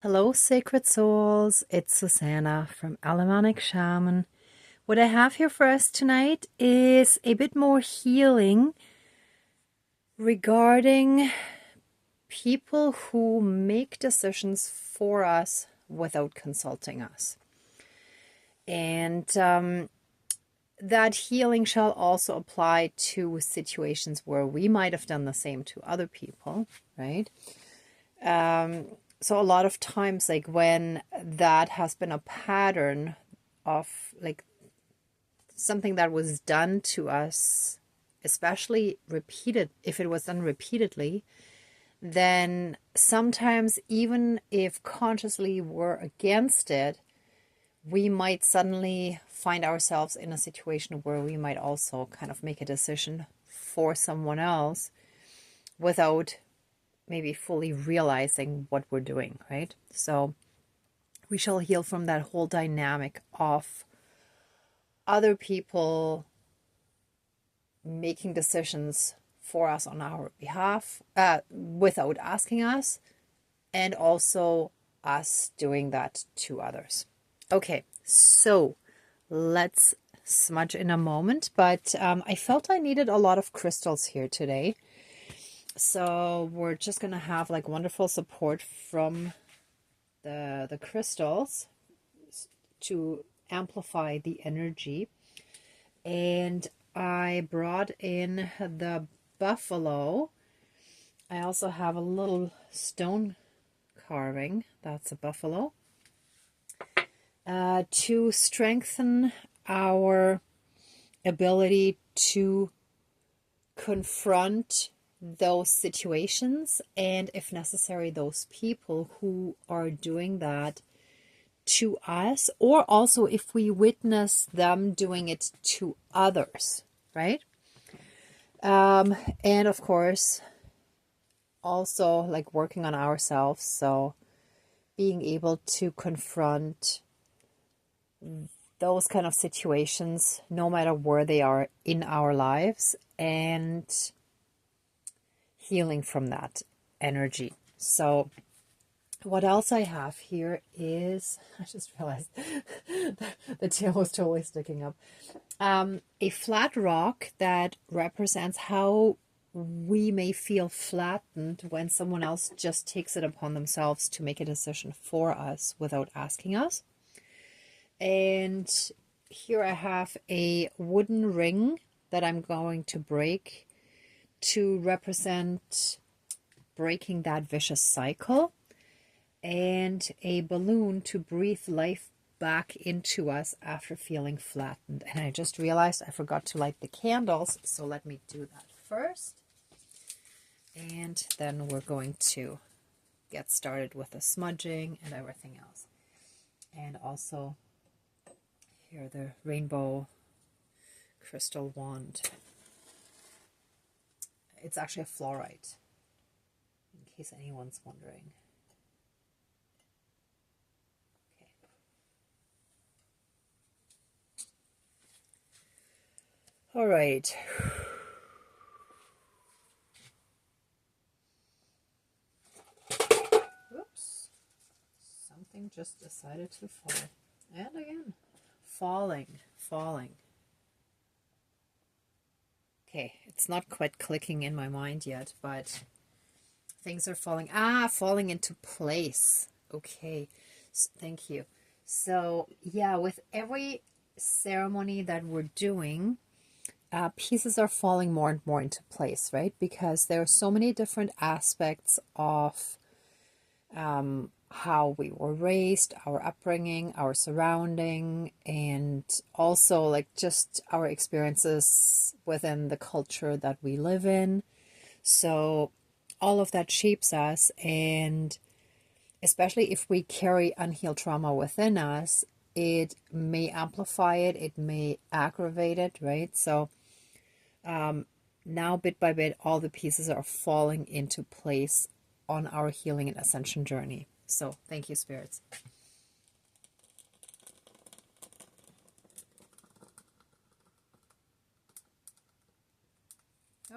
Hello, sacred souls. It's Susanna from Alamanic Shaman. What I have here for us tonight is a bit more healing regarding people who make decisions for us without consulting us. And that healing shall also apply to situations where we might have done the same to other people, right? So a lot of times, like when that has been a pattern of like something that was done to us, especially repeated, if it was done repeatedly, then sometimes even if consciously we're against it, we might suddenly find ourselves in a situation where we might also kind of make a decision for someone else without maybe fully realizing what we're doing, right? So we shall heal from that whole dynamic of other people making decisions for us on our behalf without asking us, and also us doing that to others. Okay, so let's smudge in a moment, but I felt I needed a lot of crystals here today. So we're just going to have like wonderful support from the crystals to amplify the energy. And I brought in the buffalo. I also have a little stone carving. That's a buffalo. To strengthen our ability to confront those situations and, if necessary, those people who are doing that to us, or also if we witness them doing it to others, right? And of course, also like working on ourselves. So being able to confront those kind of situations, no matter where they are in our lives, and healing from that energy. So what else I have here is, I just realized the tail was totally sticking up. A flat rock that represents how we may feel flattened when someone else just takes it upon themselves to make a decision for us without asking us. And here I have a wooden ring that I'm going to break to represent breaking that vicious cycle, and a balloon to breathe life back into us after feeling flattened. And I just realized I forgot to light the candles, so let me do that first. And then we're going to get started with the smudging and everything else. And also here the rainbow crystal wand. It's actually a fluorite, in case anyone's wondering. All right. Oops. Something just decided to fall. And again, falling. Okay, it's not quite clicking in my mind yet, but things are falling. Falling into place. Okay, thank you. So yeah, with every ceremony that we're doing, pieces are falling more and more into place, right? Because there are so many different aspects of how we were raised, our upbringing, our surrounding, and also like just our experiences within the culture that we live in. So all of that shapes us, and especially if we carry unhealed trauma within us, it may amplify it, it may aggravate it, right? So now bit by bit, all the pieces are falling into place on our healing and ascension journey. So thank you, spirits.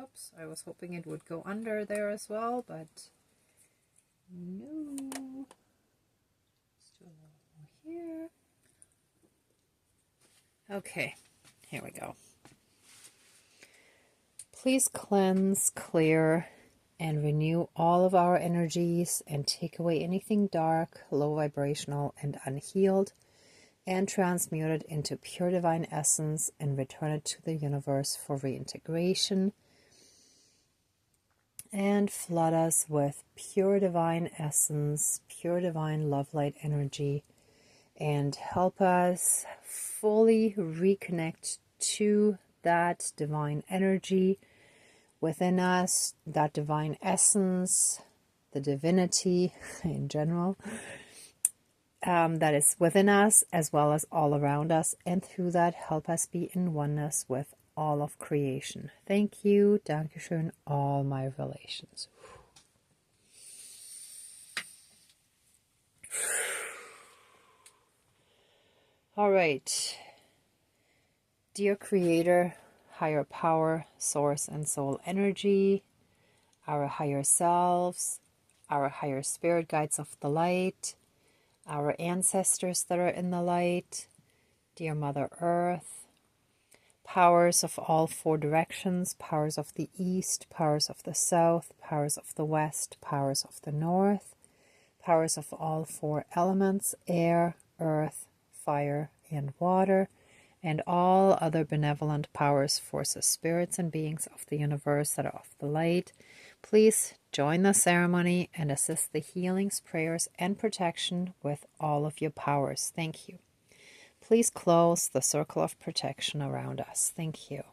Oops, I was hoping it would go under there as well, but no. Okay, here we go. Please cleanse, clear, and renew all of our energies and take away anything dark, low vibrational, and unhealed, and transmute it into pure divine essence and return it to the universe for reintegration. And flood us with pure divine essence, pure divine love light energy, and help us fully reconnect to that divine energy within us, that divine essence, the divinity in general, that is within us as well as all around us, and through that help us be in oneness with all of creation. Thank you, Dankeschön, all my relations. All right, dear Creator, higher power, source and soul energy, our higher selves, our higher spirit guides of the light, our ancestors that are in the light, dear Mother Earth, powers of all four directions, powers of the east, powers of the south, powers of the west, powers of the north, powers of all four elements, air, earth, fire, and water, and all other benevolent powers, forces, spirits, and beings of the universe that are of the light. Please join the ceremony and assist the healings, prayers, and protection with all of your powers. Thank you. Please close the circle of protection around us. Thank you.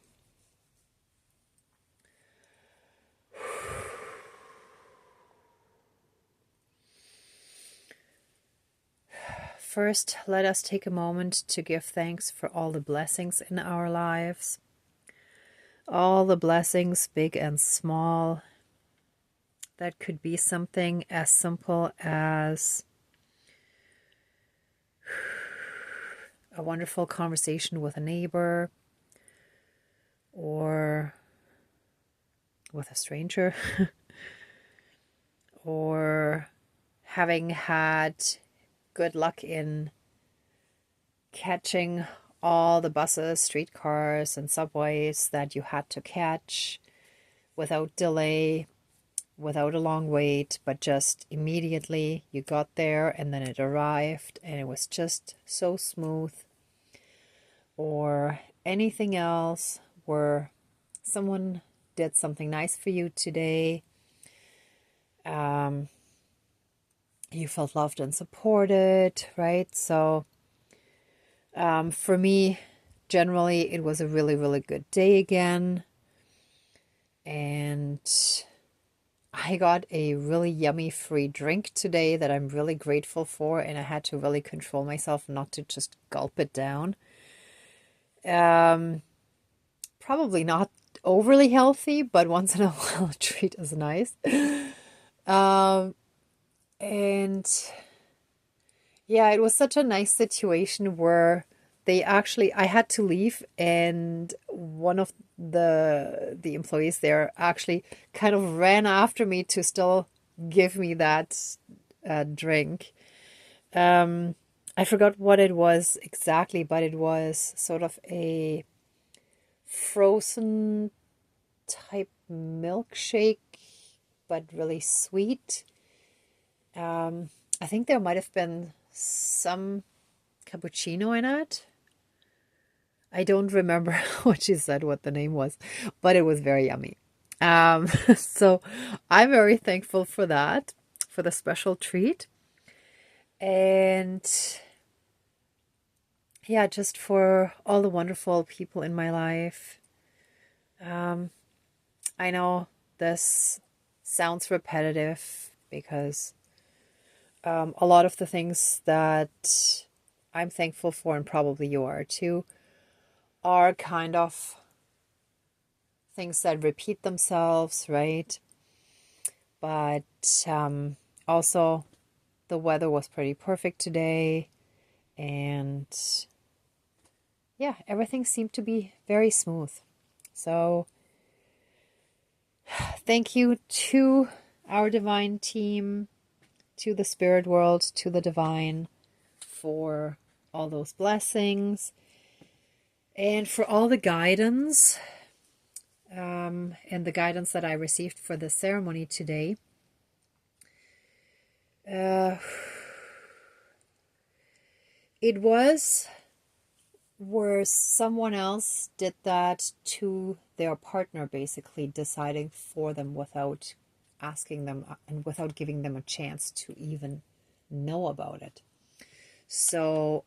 First, let us take a moment to give thanks for all the blessings in our lives. All the blessings, big and small. That could be something as simple as a wonderful conversation with a neighbor or with a stranger or having had good luck in catching all the buses, streetcars, and subways that you had to catch without delay, without a long wait, but just immediately you got there and then it arrived and it was just so smooth. Or anything else where someone did something nice for you today. You felt loved and supported, right? So for me, generally, it was a really, really good day again. And I got a really yummy free drink today that I'm really grateful for. And I had to really control myself not to just gulp it down. Probably not overly healthy, but once in a while a treat is nice. And yeah, it was such a nice situation where I had to leave, and one of the employees there actually kind of ran after me to still give me that drink. I forgot what it was exactly, but it was sort of a frozen type milkshake, but really sweet. I think there might have been some cappuccino in it. I don't remember what she said, what the name was, but it was very yummy. So I'm very thankful for that, for the special treat. And yeah, just for all the wonderful people in my life. I know this sounds repetitive because a lot of the things that I'm thankful for, and probably you are too, are kind of things that repeat themselves, right? But also the weather was pretty perfect today, and yeah, everything seemed to be very smooth. So thank you to our divine team, to the spirit world, to the divine, for all those blessings. And for all the guidance and the guidance that I received for the ceremony today, it was where someone else did that to their partner, basically deciding for them without asking them and without giving them a chance to even know about it. So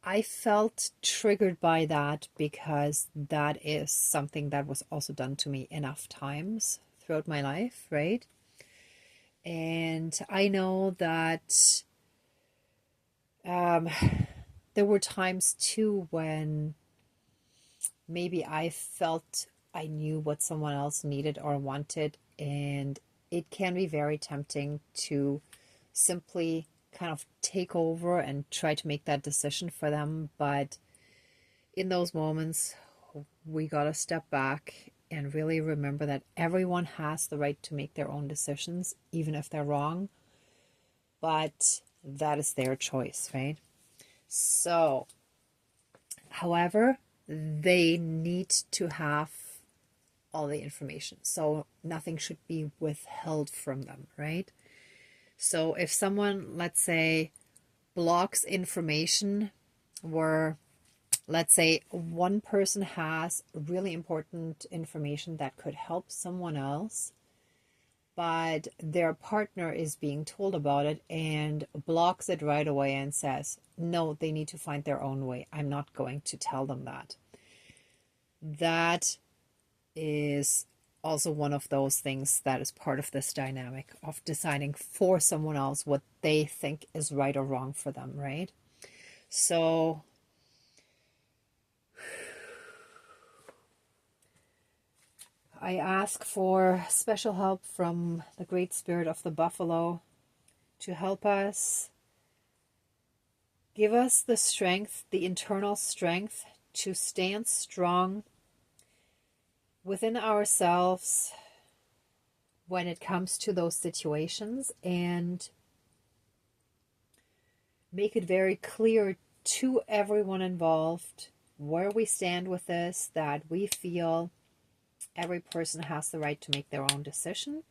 I felt triggered by that because that is something that was also done to me enough times throughout my life, right? And I know that there were times too when maybe I felt I knew what someone else needed or wanted, and it can be very tempting to simply kind of take over and try to make that decision for them. But in those moments, we got to step back and really remember that everyone has the right to make their own decisions, even if they're wrong. But that is their choice, right? So, however, they need to have all the information. So nothing should be withheld from them, right? So if someone, let's say, blocks information where, let's say, one person has really important information that could help someone else, but their partner is being told about it and blocks it right away and says, no, they need to find their own way. I'm not going to tell them that. That is also one of those things that is part of this dynamic of deciding for someone else what they think is right or wrong for them, right? So I ask for special help from the Great Spirit of the Buffalo to help us, give us the strength, the internal strength to stand strong within ourselves when it comes to those situations, and make it very clear to everyone involved where we stand with this, that we feel every person has the right to make their own decision.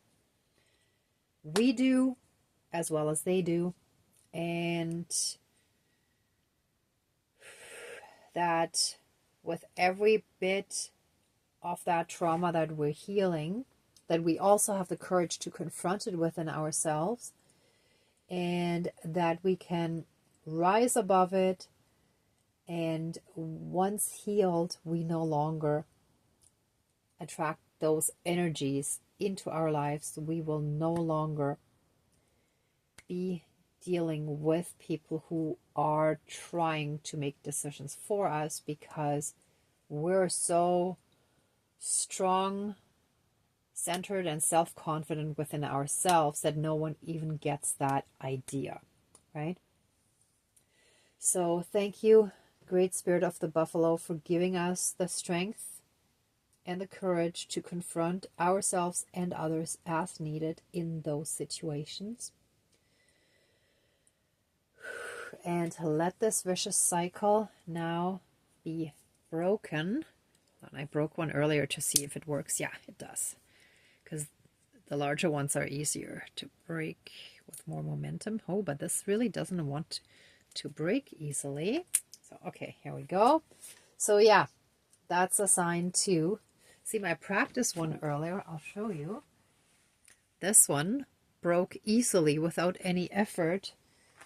We do, as well as they do, and that with every bit of that trauma that we're healing, that we also have the courage to confront it within ourselves, and that we can rise above it. And once healed, we no longer attract those energies into our lives. We will no longer be dealing with people who are trying to make decisions for us, because we're so strong, centered, and self-confident within ourselves that no one even gets that idea, right? So thank you, Great Spirit of the Buffalo, for giving us the strength and the courage to confront ourselves and others as needed in those situations. And to let this vicious cycle now be broken. And I broke one earlier to see if it works. Yeah, it does. Because the larger ones are easier to break with more momentum. Oh, but this really doesn't want to break easily. So, okay, here we go. So, yeah, that's a sign too. See, my practice one earlier, I'll show you. This one broke easily without any effort.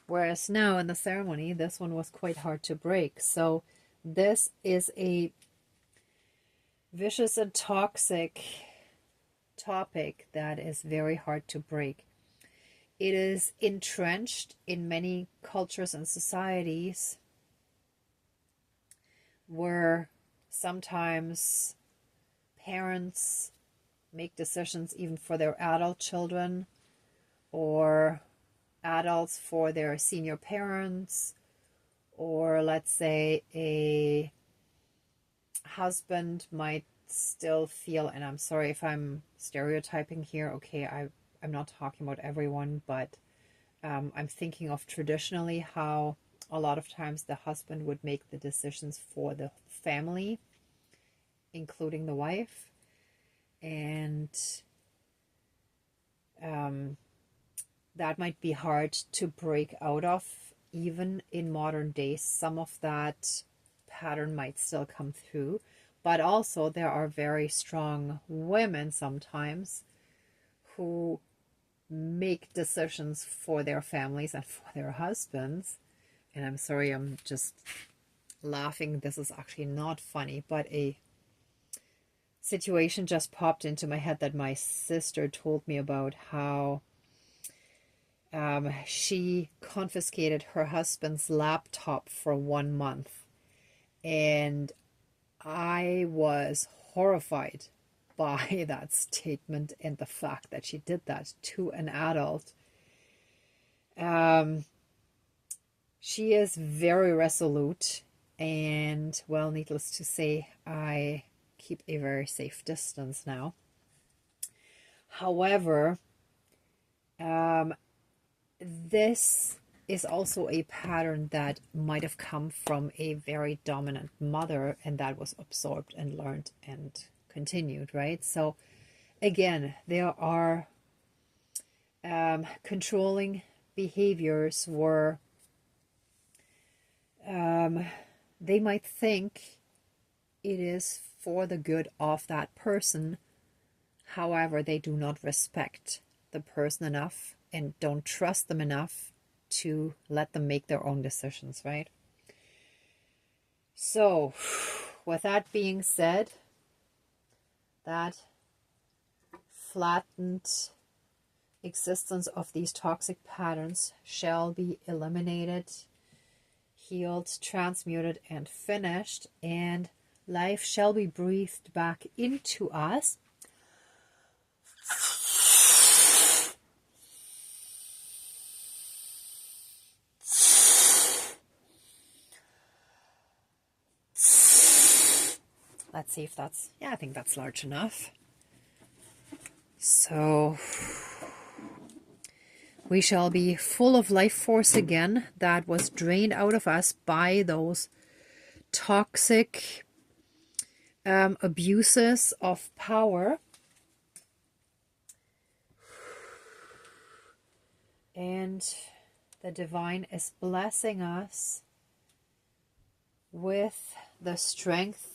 Whereas now in the ceremony, this one was quite hard to break. So this is a vicious and toxic topic that is very hard to break. It is entrenched in many cultures and societies where sometimes parents make decisions even for their adult children, or adults for their senior parents, or let's say a husband might still feel, and I'm sorry if I'm stereotyping here, okay, I'm not talking about everyone, but I'm thinking of traditionally how A lot of times the husband would make the decisions for the family, including the wife. And that might be hard to break out of. Even in modern days, some of that pattern might still come through. But also there are very strong women sometimes who make decisions for their families and for their husbands. And I'm sorry, I'm just laughing. This is actually not funny, but a situation just popped into my head that my sister told me about, how she confiscated her husband's laptop for 1 month. And I was horrified by that statement and the fact that she did that to an adult. She is very resolute, and, well, needless to say, I keep a very safe distance now. However, this is also a pattern that might have come from a very dominant mother, and that was absorbed and learned and continued, right? So again, there are controlling behaviors where they might think it is for the good of that person. However, they do not respect the person enough and don't trust them enough to let them make their own decisions, right? So, with that being said, that flattened existence of these toxic patterns shall be eliminated, healed, transmuted, and finished, and life shall be breathed back into us. Let's see if that's, yeah, I think that's large enough. So we shall be full of life force again that was drained out of us by those toxic abuses of power. And the divine is blessing us with the strength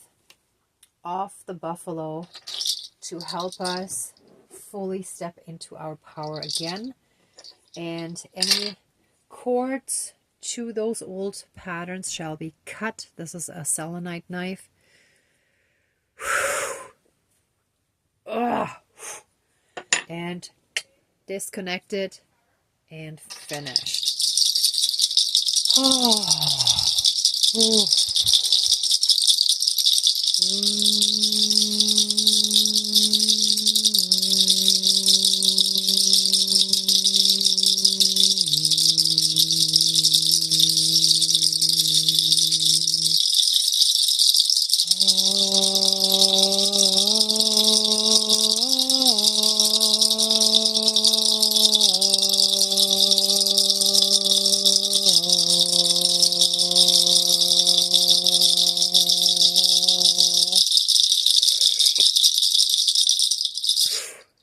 of the buffalo to help us fully step into our power again. And any cords to those old patterns shall be cut. This is a selenite knife. And disconnected and finished.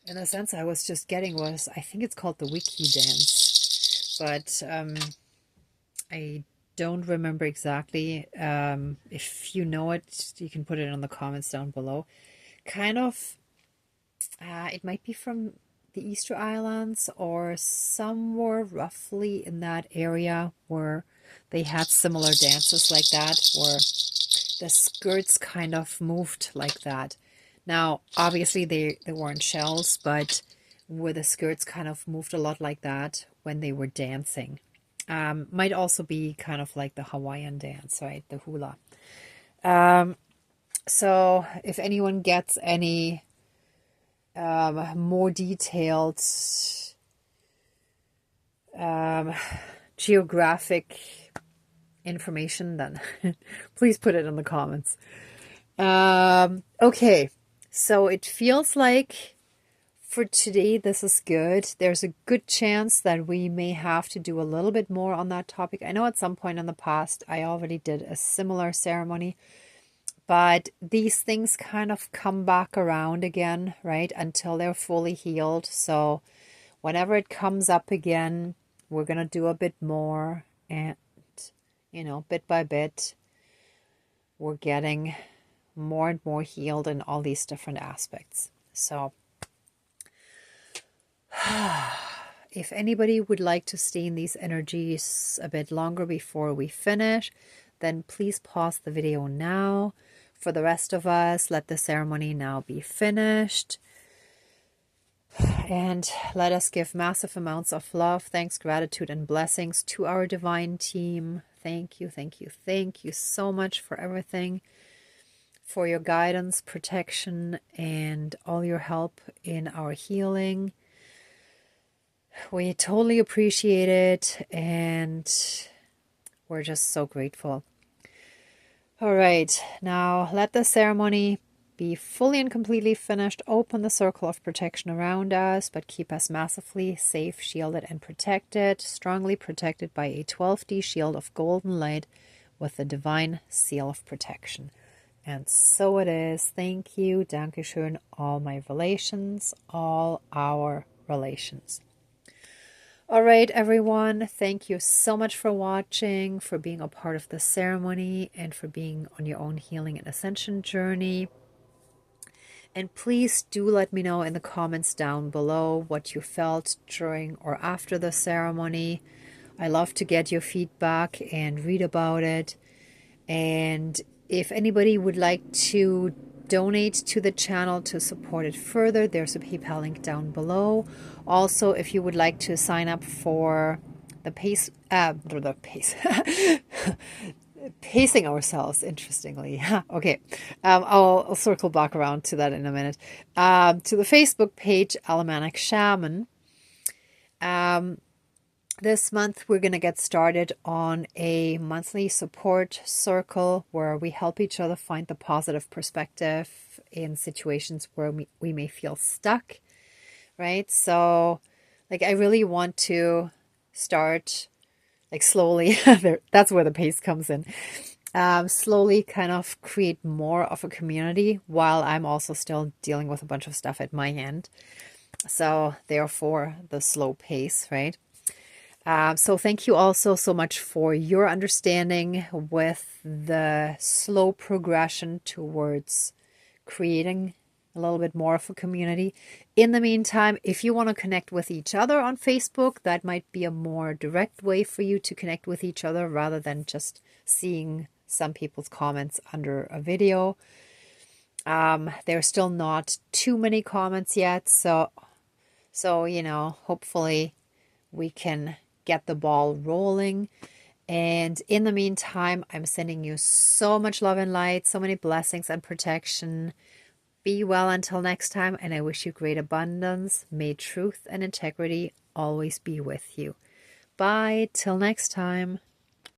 And the sense I was just getting was, I think it's called the wiki dance, but I don't remember exactly. If you know it, you can put it in the comments down below. Kind of, it might be from the Easter Islands or somewhere roughly in that area where they had similar dances like that, where the skirts kind of moved like that. Now, obviously, they weren't shells, but where the skirts kind of moved a lot like that when they were dancing. Might also be kind of like the Hawaiian dance, right? The hula. So if anyone gets any more detailed geographic information, then please put it in the comments. Okay, so it feels like for today, this is good. There's a good chance that we may have to do a little bit more on that topic. I know at some point in the past, I already did a similar ceremony, but these things kind of come back around again, right? Until they're fully healed. So whenever it comes up again, we're going to do a bit more. And, bit by bit, we're getting more and more healed in all these different aspects. So if anybody would like to stay in these energies a bit longer before we finish, then please pause the video now. For the rest of us, let the ceremony now be finished. And let us give massive amounts of love, thanks, gratitude, and blessings to our divine team. Thank you, thank you, thank you so much for everything, for your guidance, protection, and all your help in our healing. We totally appreciate it, and we're just so grateful. All right, now let the ceremony be fully and completely finished. Open the circle of protection around us, but keep us massively safe, shielded, and protected, strongly protected by a 12D shield of golden light with the divine seal of protection. And so it is. Thank you. Dankeschön. All my relations, all our relations. All right, everyone. Thank you so much for watching, for being a part of the ceremony, and for being on your own healing and ascension journey. And please do let me know in the comments down below what you felt during or after the ceremony. I love to get your feedback and read about it. And if anybody would like to donate to the channel to support it further, there's a PayPal link down below. Also, if you would like to sign up for the pacing ourselves, interestingly. Okay, I'll circle back around to that in a minute. To the Facebook page, Alamanic Shaman. This month, we're going to get started on a monthly support circle where we help each other find the positive perspective in situations where we may feel stuck, right? So, I really want to start, slowly, that's where the pace comes in, slowly kind of create more of a community while I'm also still dealing with a bunch of stuff at my end. So, therefore, the slow pace, right? So thank you also so much for your understanding with the slow progression towards creating a little bit more of a community. In the meantime, if you want to connect with each other on Facebook, that might be a more direct way for you to connect with each other rather than just seeing some people's comments under a video. There's still not too many comments yet, so hopefully we can get the ball rolling. And in the meantime, I'm sending you so much love and light, so many blessings and protection. Be well until next time, and I wish you great abundance. May truth and integrity always be with you. Bye till next time.